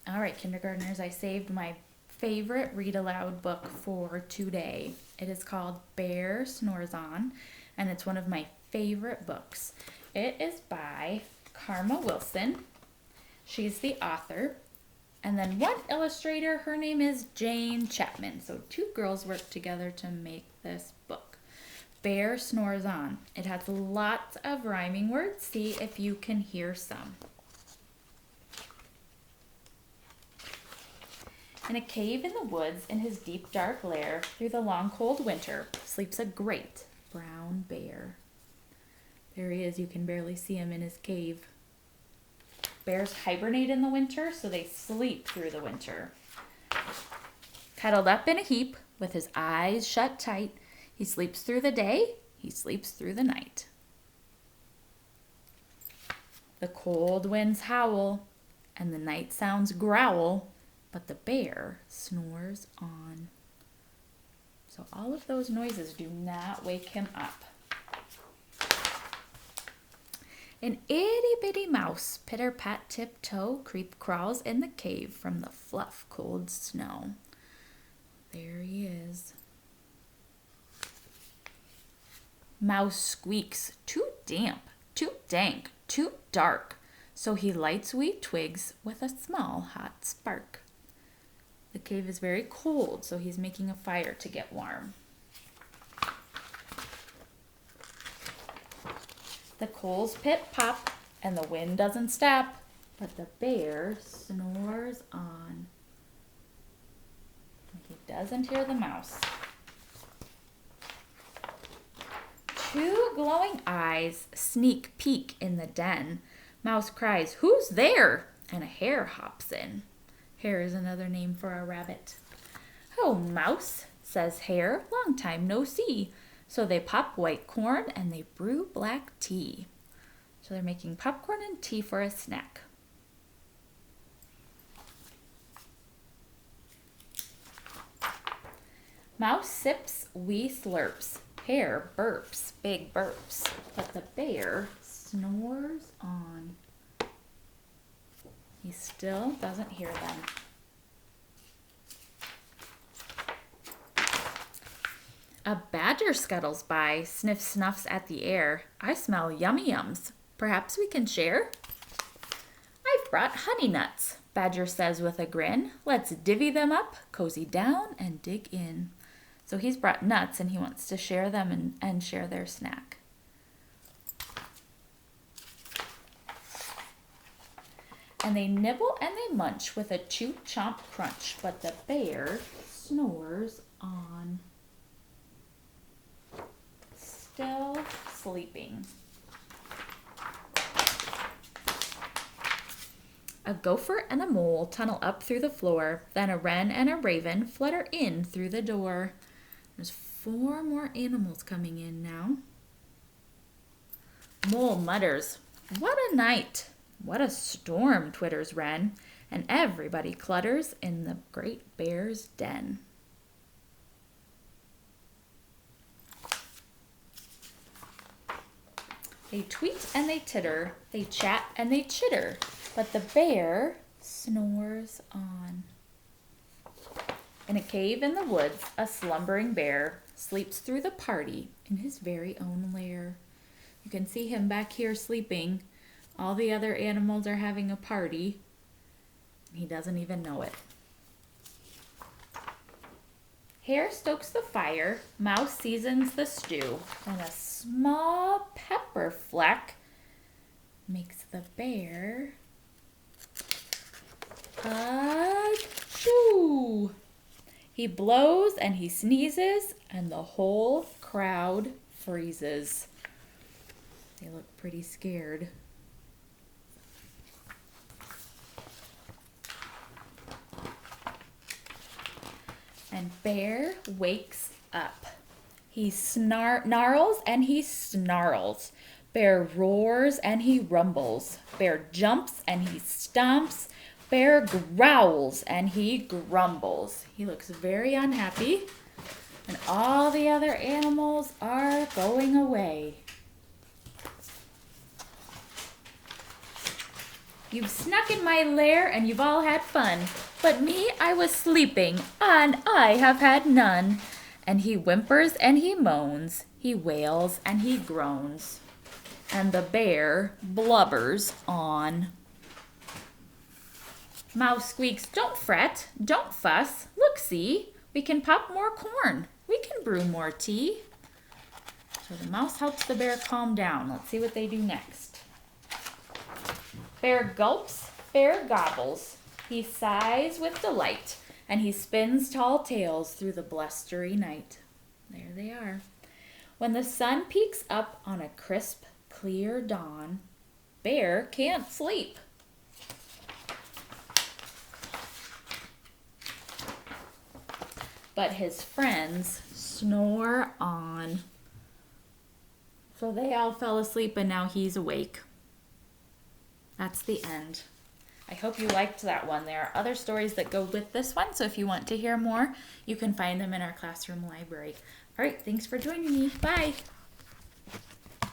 All right, kindergartners, I saved my favorite read aloud book for today. It is called Bear Snores On, and it's one of my favorite books. It is by Karma Wilson. She's the author. And then one illustrator, her name is Jane Chapman. So two girls worked together to make this book. Bear Snores On. It has lots of rhyming words. See if you can hear some. In a cave in the woods, in his deep dark lair, through the long cold winter, sleeps a great brown bear. There he is. You can barely see him in his cave. Bears hibernate in the winter, so they sleep through the winter. Cuddled up in a heap, with his eyes shut tight, he sleeps through the day, he sleeps through the night. The cold winds howl, and the night sounds growl, but the bear snores on. So all of those noises do not wake him up. An itty-bitty mouse, pitter-pat tiptoe, creep crawls in the cave from the fluff cold snow. There he is. Mouse squeaks, too damp, too dank, too dark, so he lights wee twigs with a small hot spark. The cave is very cold, so he's making a fire to get warm. The coals pit-pop, and the wind doesn't stop, but the bear snores on. He doesn't hear the mouse. Two glowing eyes sneak peek in the den. Mouse cries, "Who's there?" And a hare hops in. Hare is another name for a rabbit. "Oh, Mouse," says Hare, "long time no see." So they pop white corn and they brew black tea. So they're making popcorn and tea for a snack. Mouse sips wee slurps. Hare burps big burps. But the bear snores on. He still doesn't hear them. A badger scuttles by, sniffs snuffs at the air. "I smell yummy yums. Perhaps we can share?" "I've brought honey nuts," Badger says with a grin. "Let's divvy them up, cozy down, and dig in." So he's brought nuts and he wants to share them and share their snack. And they nibble and they munch with a chew chomp crunch, but the bear snores on. Still sleeping. A gopher and a mole tunnel up through the floor. Then a wren and a raven flutter in through the door. There's 4 more animals coming in now. Mole mutters, "What a night! What a storm," twitters wren. And everybody clutters in the great bear's den. They tweet and they titter, they chat and they chitter, but the bear snores on. In a cave in the woods, a slumbering bear sleeps through the party in his very own lair. You can see him back here sleeping. All the other animals are having a party. He doesn't even know it. Hare stokes the fire, Mouse seasons the stew, and a small pepper fleck makes the bear achoo. He blows and he sneezes, and the whole crowd freezes. They look pretty scared. And Bear wakes up. He snarls and he snarls. Bear roars and he rumbles. Bear jumps and he stomps. Bear growls and he grumbles. He looks very unhappy. And all the other animals are going away. You've snuck in my lair and you've all had fun. But me, I was sleeping, and I have had none. And he whimpers and he moans, he wails and he groans. And the bear blubbers on. Mouse squeaks, don't fret, don't fuss. Look, see, we can pop more corn. We can brew more tea. So the mouse helps the bear calm down. Let's see what they do next. Bear gulps, bear gobbles. He sighs with delight, and he spins tall tales through the blustery night. There they are. When the sun peeks up on a crisp, clear dawn, Bear can't sleep. But his friends snore on. So they all fell asleep and now he's awake. That's the end. I hope you liked that one. There are other stories that go with this one, so if you want to hear more, you can find them in our classroom library. All right, thanks for joining me. Bye.